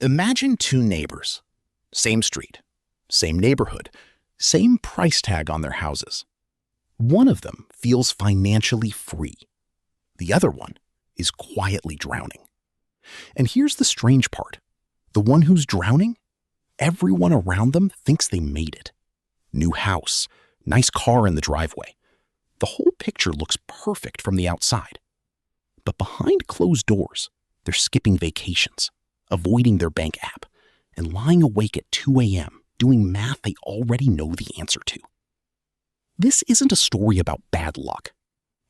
Imagine two neighbors, same street, same neighborhood, same price tag on their houses. One of them feels financially free. The other one is quietly drowning. And here's the strange part. The one who's drowning, everyone around them thinks they made it. New house, nice car in the driveway. The whole picture looks perfect from the outside. But behind closed doors, they're skipping vacations, avoiding their bank app, and lying awake at 2 a.m. doing math they already know the answer to. This isn't a story about bad luck.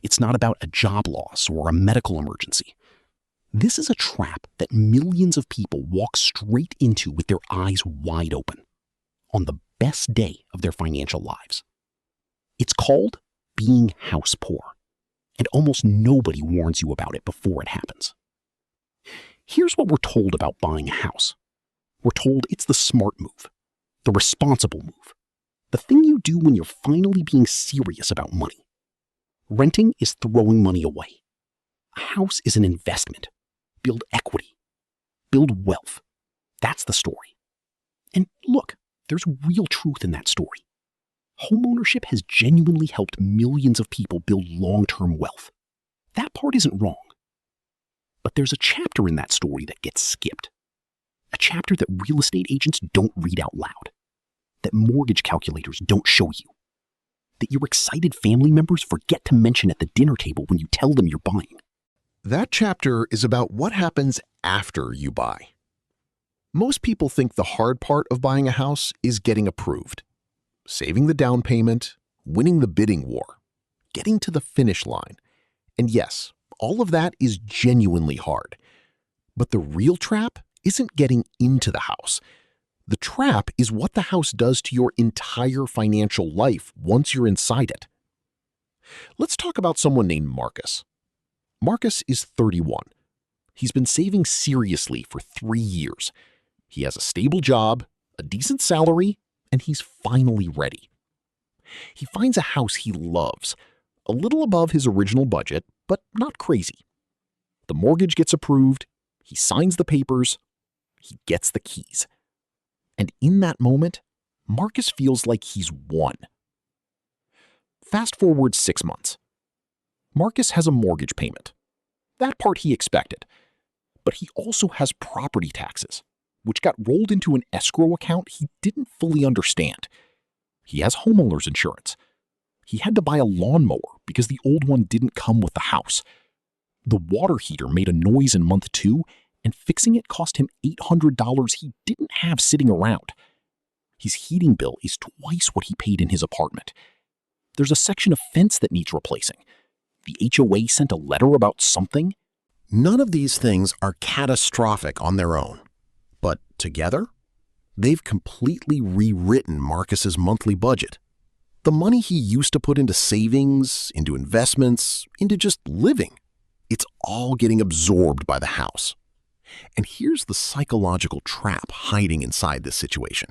It's not about a job loss or a medical emergency. This is a trap that millions of people walk straight into with their eyes wide open on the best day of their financial lives. It's called being house poor, and almost nobody warns you about it before it happens. Here's what we're told about buying a house. We're told it's the smart move, the responsible move, the thing you do when you're finally being serious about money. Renting is throwing money away. A house is an investment. Build equity. Build wealth. That's the story. And look, there's real truth in that story. Homeownership has genuinely helped millions of people build long-term wealth. That part isn't wrong. But there's a chapter in that story that gets skipped. A chapter that real estate agents don't read out loud. That mortgage calculators don't show you. That your excited family members forget to mention at the dinner table when you tell them you're buying. That chapter is about what happens after you buy. Most people think the hard part of buying a house is getting approved, saving the down payment, winning the bidding war, getting to the finish line. And yes, all of that is genuinely hard. But the real trap isn't getting into the house. The trap is what the house does to your entire financial life once you're inside it. Let's talk about someone named Marcus. Marcus is 31. He's been saving seriously for 3 years. He has a stable job, a decent salary, and he's finally ready. He finds a house he loves, a little above his original budget, but not crazy. The mortgage gets approved, he signs the papers, he gets the keys. And in that moment, Marcus feels like he's won. Fast forward 6 months. Marcus has a mortgage payment. That part he expected. But he also has property taxes, which got rolled into an escrow account he didn't fully understand. He has homeowner's insurance. He had to buy a lawnmower because the old one didn't come with the house. The water heater made a noise in month 2, and fixing it cost him $800 he didn't have sitting around. His heating bill is twice what he paid in his apartment. There's a section of fence that needs replacing. The HOA sent a letter about something. None of these things are catastrophic on their own. But together, they've completely rewritten Marcus's monthly budget. The money he used to put into savings, into investments, into just living, it's all getting absorbed by the house. And here's the psychological trap hiding inside this situation.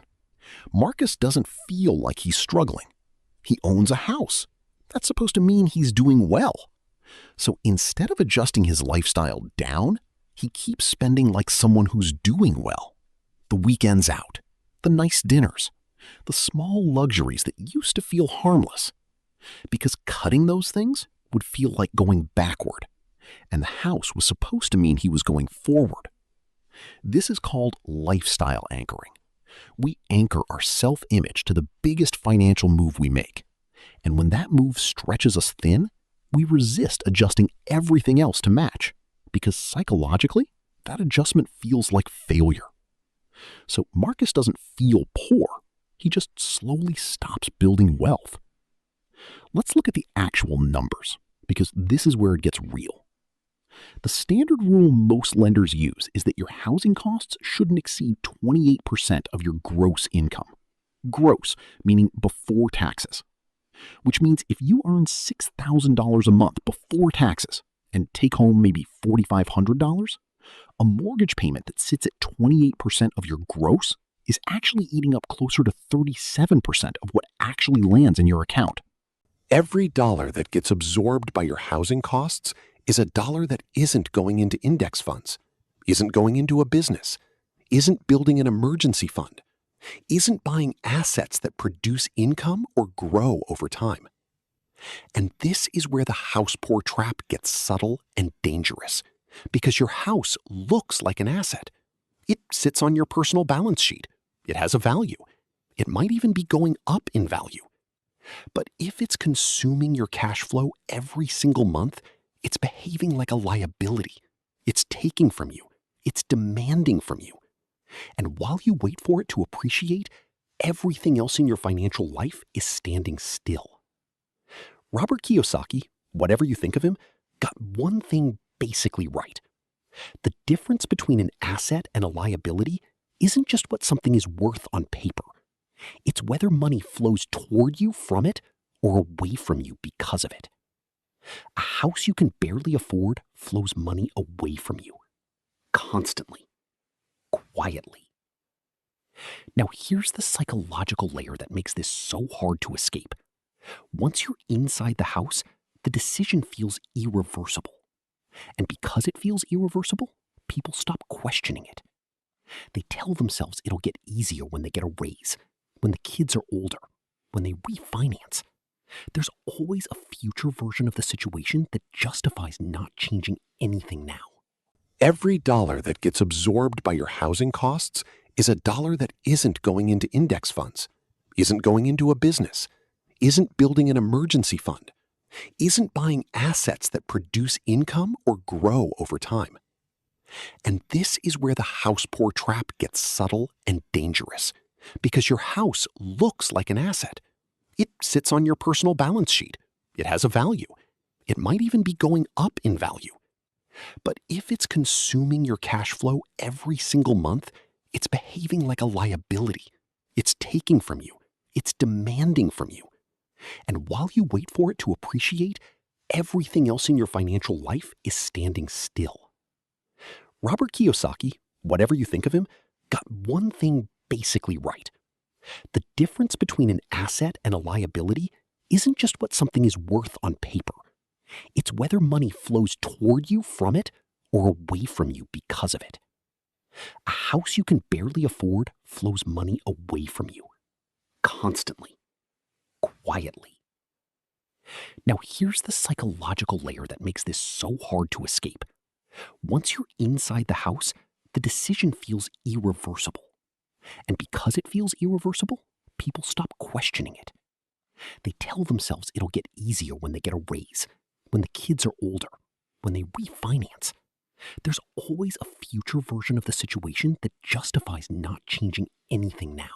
Marcus doesn't feel like he's struggling. He owns a house. That's supposed to mean he's doing well. So instead of adjusting his lifestyle down, he keeps spending like someone who's doing well. The weekends out, the nice dinners, the small luxuries that used to feel harmless. Because cutting those things would feel like going backward. And the house was supposed to mean he was going forward. This is called lifestyle anchoring. We anchor our self-image to the biggest financial move we make. And when that move stretches us thin, we resist adjusting everything else to match, because psychologically, that adjustment feels like failure. So Marcus doesn't feel poor. He just slowly stops building wealth. Let's look at the actual numbers, because this is where it gets real. The standard rule most lenders use is that your housing costs shouldn't exceed 28% of your gross income. Gross, meaning before taxes. Which means if you earn $6,000 a month before taxes and take home maybe $4,500, a mortgage payment that sits at 28% of your gross is actually eating up closer to 37% of what actually lands in your account. Every dollar that gets absorbed by your housing costs is a dollar that isn't going into index funds, isn't going into a business, isn't building an emergency fund, isn't buying assets that produce income or grow over time. And this is where the house poor trap gets subtle and dangerous, because your house looks like an asset. It sits on your personal balance sheet. It has a value. It might even be going up in value. But if it's consuming your cash flow every single month, it's behaving like a liability. It's taking from you. It's demanding from you. And while you wait for it to appreciate, everything else in your financial life is standing still. Robert Kiyosaki, whatever you think of him, got one thing basically right. The difference between an asset and a liability isn't just what something is worth on paper. It's whether money flows toward you from it or away from you because of it. A house you can barely afford flows money away from you. Constantly. Quietly. Now here's the psychological layer that makes this so hard to escape. Once you're inside the house, the decision feels irreversible. And because it feels irreversible, people stop questioning it. They tell themselves it'll get easier when they get a raise, when the kids are older, when they refinance. There's always a future version of the situation that justifies not changing anything now. Every dollar that gets absorbed by your housing costs is a dollar that isn't going into index funds, isn't going into a business, isn't building an emergency fund, isn't buying assets that produce income or grow over time. And this is where the house poor trap gets subtle and dangerous, because your house looks like an asset. It sits on your personal balance sheet. It has a value. It might even be going up in value. But if it's consuming your cash flow every single month, it's behaving like a liability. It's taking from you. It's demanding from you. And while you wait for it to appreciate, everything else in your financial life is standing still. Robert Kiyosaki, whatever you think of him, got one thing basically right. The difference between an asset and a liability isn't just what something is worth on paper. It's whether money flows toward you from it or away from you because of it. A house you can barely afford flows money away from you. Constantly. Quietly. Now here's the psychological layer that makes this so hard to escape. Once you're inside the house, the decision feels irreversible. And because it feels irreversible, people stop questioning it. They tell themselves it'll get easier when they get a raise, when the kids are older, when they refinance. There's always a future version of the situation that justifies not changing anything now.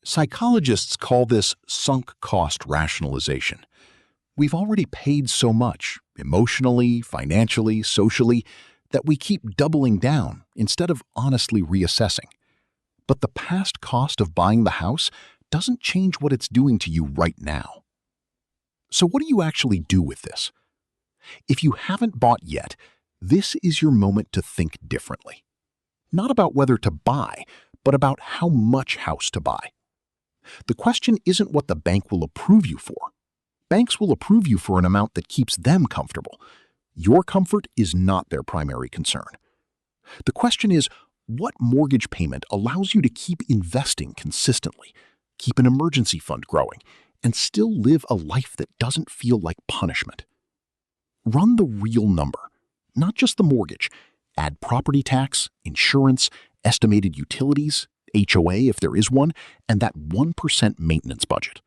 Psychologists call this sunk cost rationalization. We've already paid so much, emotionally, financially, socially, that we keep doubling down instead of honestly reassessing. But the past cost of buying the house doesn't change what it's doing to you right now. So what do you actually do with this? If you haven't bought yet, this is your moment to think differently. Not about whether to buy, but about how much house to buy. The question isn't what the bank will approve you for. Banks will approve you for an amount that keeps them comfortable. Your comfort is not their primary concern. The question is, what mortgage payment allows you to keep investing consistently, keep an emergency fund growing, and still live a life that doesn't feel like punishment? Run the real number, not just the mortgage. Add property tax, insurance, estimated utilities, HOA if there is one, and that 1% maintenance budget.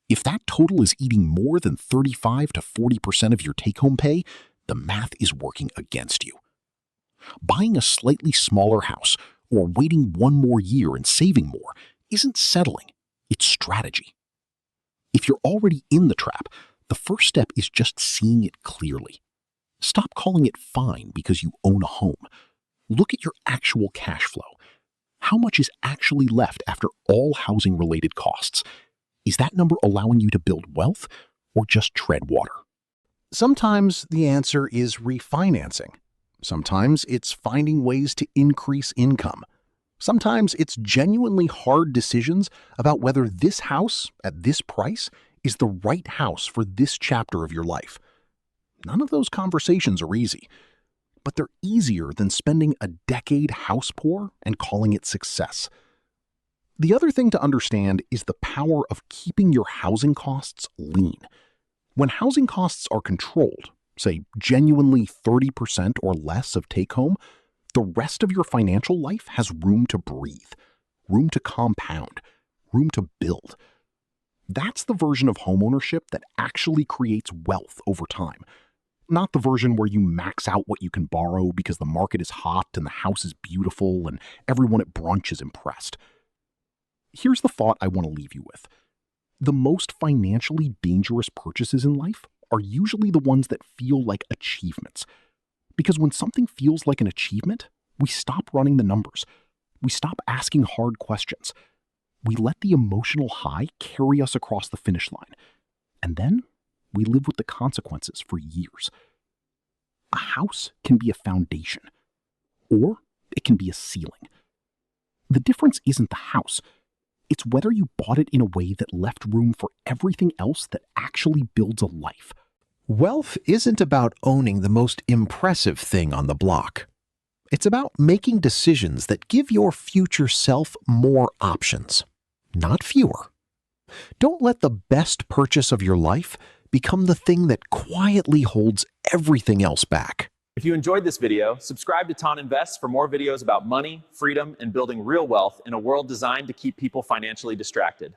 If that total is eating more than 35 to 40% of your take-home pay, the math is working against you. Buying a slightly smaller house or waiting one more year and saving more isn't settling, it's strategy. If you're already in the trap, the first step is just seeing it clearly. Stop calling it fine because you own a home. Look at your actual cash flow. How much is actually left after all housing-related costs? Is that number allowing you to build wealth or just tread water? Sometimes the answer is refinancing. Sometimes it's finding ways to increase income. Sometimes it's genuinely hard decisions about whether this house at this price is the right house for this chapter of your life. None of those conversations are easy. but they're easier than spending a decade house poor and calling it success. The other thing to understand is the power of keeping your housing costs lean. When housing costs are controlled, say genuinely 30% or less of take-home, the rest of your financial life has room to breathe, room to compound, room to build. That's the version of homeownership that actually creates wealth over time. Not the version where you max out what you can borrow because the market is hot and the house is beautiful and everyone at brunch is impressed. Here's the thought I want to leave you with. The most financially dangerous purchases in life are usually the ones that feel like achievements. Because when something feels like an achievement, we stop running the numbers. We stop asking hard questions. We let the emotional high carry us across the finish line. And then we live with the consequences for years. A house can be a foundation, or it can be a ceiling. The difference isn't the house. It's whether you bought it in a way that left room for everything else that actually builds a life. Wealth isn't about owning the most impressive thing on the block. It's about making decisions that give your future self more options, not fewer. Don't let the best purchase of your life become the thing that quietly holds everything else back. If you enjoyed this video, subscribe to Ton Invest for more videos about money, freedom, and building real wealth in a world designed to keep people financially distracted.